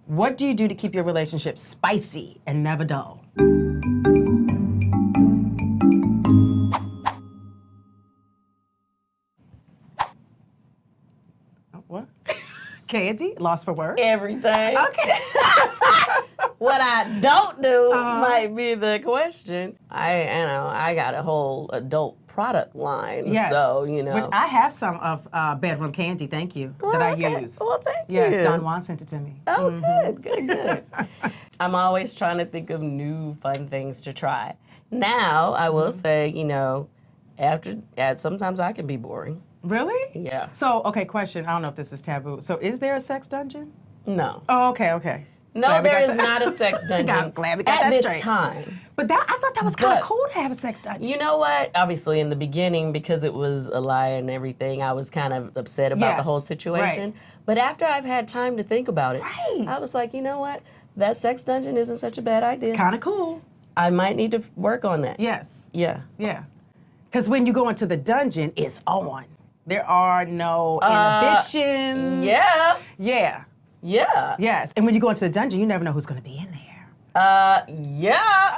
What do you do to keep your relationship spicy and never dull? What? Kandi, lost for words? Everything. Okay. What I don't do might be the question. I got a whole adult product line. Yes. So, Which I have some of Bedroom Kandi, thank you, that I use. Well, thank you. Yes, Don Juan sent it to me. Oh, good. I'm always trying to think of new fun things to try. Now, I will say, sometimes I can be boring. Really? Yeah. So, okay, question. I don't know if this is taboo. So, is there a sex dungeon? No. Oh, okay. No, there is not a sex dungeon Glad we got at that this straight. time. But I thought that was kind of cool to have a sex dungeon. You know what? Obviously, in the beginning, because it was a lie and everything, I was kind of upset about the whole situation. Right. But after I've had time to think about it, I was like, you know what? That sex dungeon isn't such a bad idea. Kind of cool. I might need to work on that. Yes. Yeah. Yeah. Because when you go into the dungeon, it's on. There are no inhibitions. Yeah. Yeah. Yeah. Yes. And when you go into the dungeon, you never know who's going to be in there. Yeah.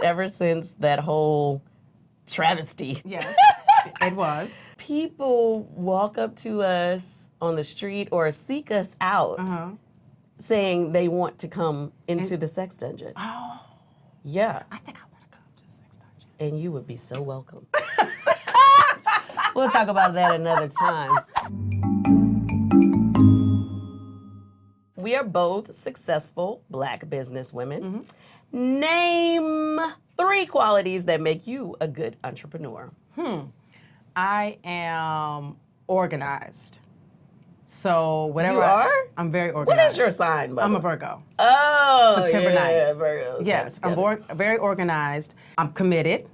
Ever since that whole travesty. Yes, it was. People walk up to us on the street or seek us out saying they want to come into the sex dungeon. Oh. Yeah. I think I want to come to the sex dungeon. And you would be so welcome. We'll talk about that another time. We are both successful Black business women. Name 3 qualities that make you a good entrepreneur. I am organized. So whatever. You are? I'm very organized. What is your sign, by I'm the a way? Virgo. Oh, September 9th. Yeah, Virgo. Yes, I'm very organized. I'm committed.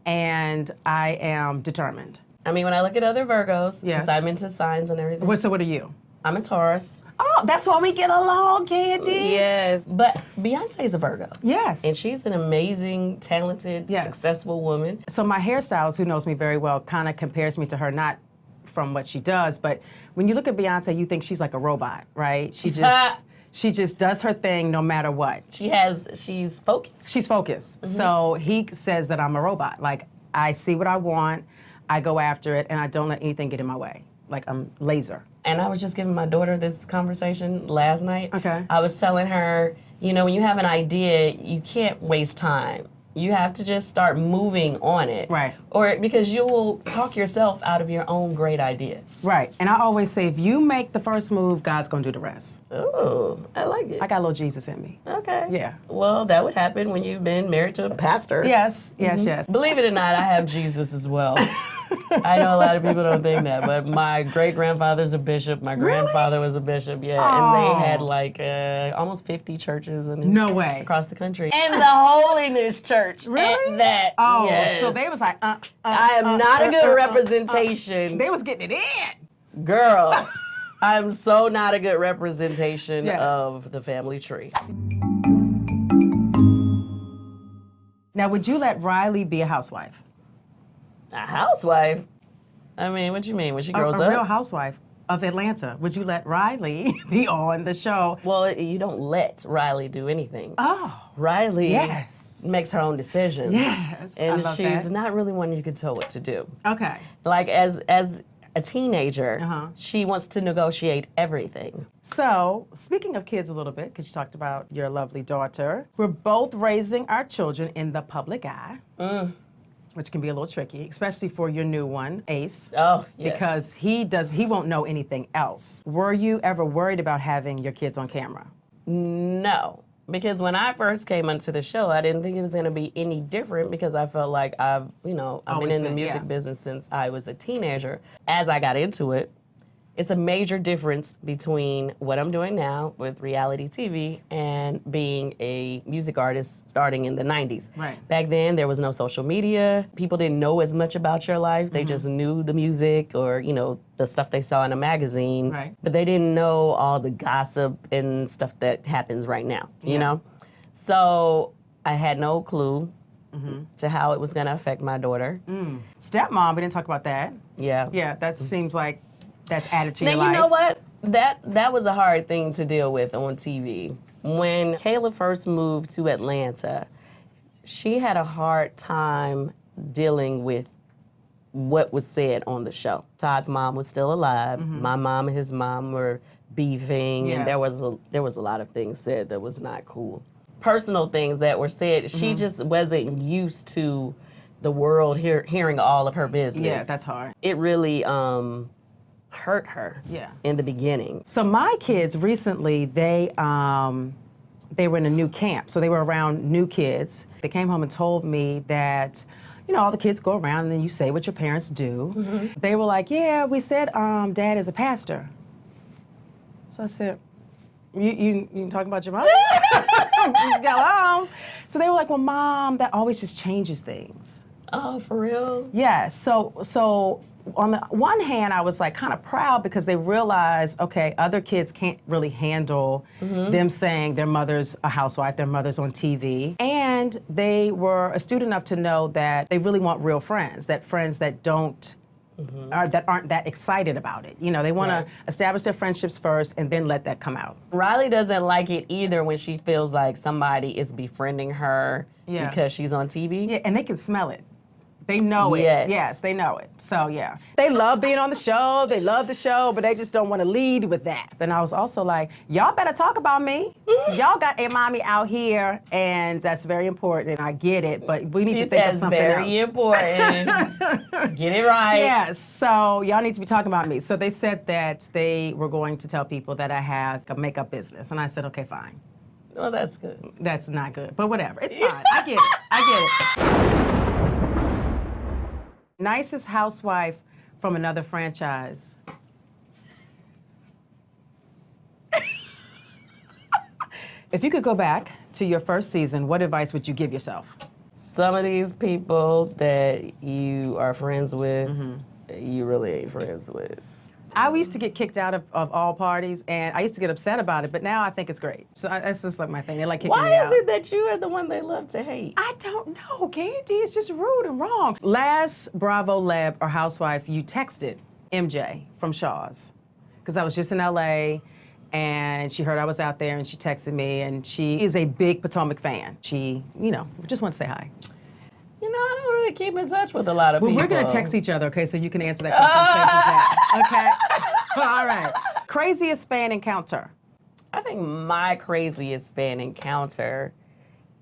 And I am determined. I mean, when I look at other Virgos, Yes. because I'm into signs and everything. So what are you? I'm a Taurus. Oh, that's why we get along, Kandi. Yes, but Beyonce is a Virgo. Yes. And she's an amazing, talented, successful woman. So my hairstylist, who knows me very well, kind of compares me to her, not from what she does, but when you look at Beyonce, you think she's like a robot, right? She just does her thing no matter what. She's focused. She's focused. So he says that I'm a robot. Like, I see what I want, I go after it, and I don't let anything get in my way. Like, I'm laser. And I was just giving my daughter this conversation last night. Okay. I was telling her, when you have an idea, you can't waste time. You have to just start moving on it. Right. Or because you will talk yourself out of your own great idea. Right. And I always say, if you make the first move, God's going to do the rest. Oh, I like it. I got a little Jesus in me. Okay. Yeah. Well, that would happen when you've been married to a pastor. Yes, yes. Believe it or not, I have Jesus as well. I know a lot of people don't think that, but my great-grandfather's a bishop. My grandfather was a bishop, and they had like almost 50 churches across the country. And the Holiness Church. Really? At that. Oh, yes. so they was like, I am not a good representation. They was getting it in. Girl, I'm so not a good representation of the family tree. Now, would you let Riley be a housewife? A housewife? I mean, what you mean? When she grows up? A real housewife of Atlanta. Would you let Riley be on the show? Well, you don't let Riley do anything. Oh. Riley makes her own decisions. Yes. And I love she's that. not really one you can tell what to do. Okay. Like as a teenager, she wants to negotiate everything. So, speaking of kids a little bit, because you talked about your lovely daughter, we're both raising our children in the public eye. Which can be a little tricky, especially for your new one, Ace. Oh, yes. Because he won't know anything else. Were you ever worried about having your kids on camera? No, because when I first came onto the show, I didn't think it was going to be any different because I felt like I've been in the music business since I was a teenager. As I got into it, it's a major difference between what I'm doing now with reality TV and being a music artist starting in the 90s. Right. Back then, there was no social media. People didn't know as much about your life. They just knew the music or, the stuff they saw in a magazine. Right. But they didn't know all the gossip and stuff that happens right now, you know? So I had no clue to how it was going to affect my daughter. Stepmom, we didn't talk about that. Yeah. Yeah, that seems like that's added to your Now, life. you know what? That was a hard thing to deal with on TV. When Kayla first moved to Atlanta, she had a hard time dealing with what was said on the show. Todd's mom was still alive. My mom and his mom were beefing, and there was a lot of things said that was not cool. Personal things that were said, she just wasn't used to the world hearing all of her business. Yeah, that's hard. It really hurt her in the beginning. So my kids recently, they were in a new camp, so they were around new kids. They came home and told me that, you know, all the kids go around and then you say what your parents do. They were like, yeah, we said Dad is a pastor. So I said, you talking about your mom? You got on. So they were like, well, Mom, that always just changes things. Oh, for real? Yeah, so on the one hand, I was like kind of proud because they realized, okay, other kids can't really handle them saying their mother's a housewife, their mother's on TV. And they were astute enough to know that they really want real friends that don't, that aren't that excited about it. You know, they want to establish their friendships first and then let that come out. Riley doesn't like it either when she feels like somebody is befriending her because she's on TV. Yeah, and they can smell it. They know it. Yes. Yes, they know it. So, yeah. They love being on the show. They love the show, but they just don't want to lead with that. And I was also like, y'all better talk about me. Y'all got a mommy out here, and that's very important, and I get it, but we need to think of something else. Very important. Get it right. Yes, so y'all need to be talking about me. So they said that they were going to tell people that I have a makeup business, and I said, okay, fine. Well, that's good. That's not good, but whatever. It's fine. I get it. I get it. Nicest housewife from another franchise. If you could go back to your first season, what advice would you give yourself? Some of these people that you are friends with, you really ain't friends with. I used to get kicked out of all parties, and I used to get upset about it, but now I think it's great. So that's just like my thing. They like kicking me out. Why is it that you are the one they love to hate? I don't know, Kandi. It's just rude and wrong. Last Bravo Lab or Housewife, you texted MJ from Shaw's, because I was just in LA, and she heard I was out there, and she texted me, and she is a big Potomac fan. She, you know, just wanted to say hi. You know, I don't really keep in touch with a lot of people. Well, we're going to text each other, okay, so you can answer that question. Okay? All right. Craziest fan encounter? I think my craziest fan encounter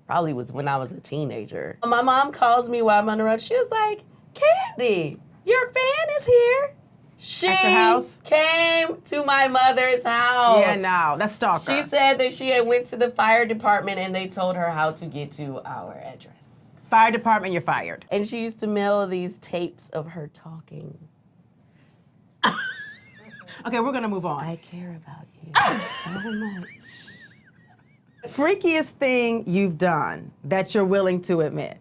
probably was when I was a teenager. My mom calls me while I'm on the road. She was like, Kandi, your fan is here. She At your house? came to my mother's house. Yeah, no, that's stalker. She said that she had went to the fire department and they told her how to get to our address. Fire department, you're fired. And she used to mail these tapes of her talking. Okay, we're gonna move on. I care about you so much. Freakiest thing you've done that you're willing to admit?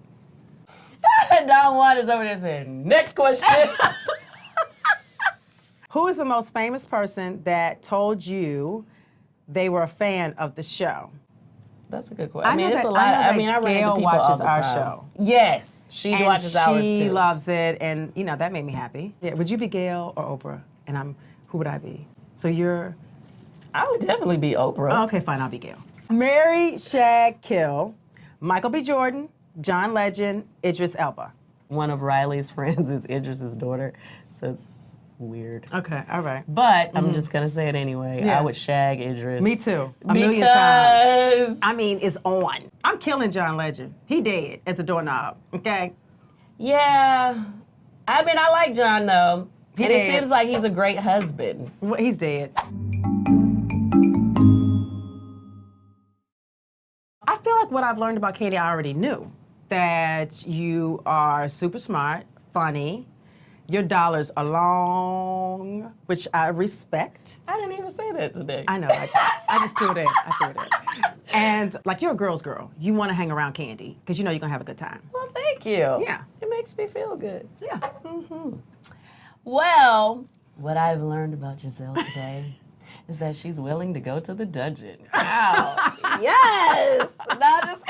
Don Juan is over there saying, next question. Who is the most famous person that told you they were a fan of the show? That's a good question. I mean, it's a lot. I run into people watches all the our time. show. Yes, she watches ours too. She loves it, and you know that made me happy. Yeah, would you be Gayle or Oprah? And who would I be? So you're. I would definitely be Oprah. Oh, okay, fine, I'll be Gayle. Marry, shag, kill. Michael B. Jordan, John Legend, Idris Elba. One of Riley's friends is Idris's daughter, so it's weird. Okay, all right. But I'm just gonna say it anyway. Yeah. I would shag Idris. Me too. A million times. I mean, it's on. I'm killing John Legend. He dead as a doorknob. Okay. Yeah. I mean, I like John though. He and dead. It seems like he's a great husband. Well, he's dead. I feel like what I've learned about Kandi, I already knew. That you are super smart, funny. Your dollars are long, which I respect. I didn't even say that today. I know, I just threw it in. I threw it in. And like, you're a girl's girl. You want to hang around Kandi because you know you're going to have a good time. Well, thank you. Yeah. It makes me feel good. Yeah. Well, what I've learned about Gizelle today is that she's willing to go to the dungeon. Wow. Yes! Not just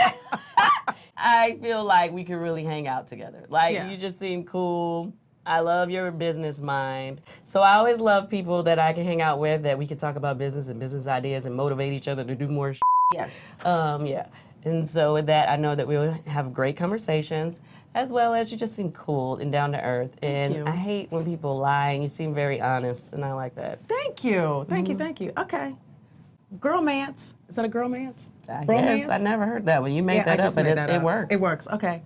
I feel like we could really hang out together. Like, Yeah. you just seem cool. I love your business mind. So I always love people that I can hang out with, that we can talk about business and business ideas and motivate each other to do more shit. Yes. Yeah. And so with that, I know that we will have great conversations, as well as you just seem cool and down to earth. And you. I hate when people lie, and you seem very honest, and I like that. Thank you. Thank you. Thank you. Okay. Girlmance. Is that a girlmance? I guess. I never heard that one. You made that up, but it works. It works. Okay.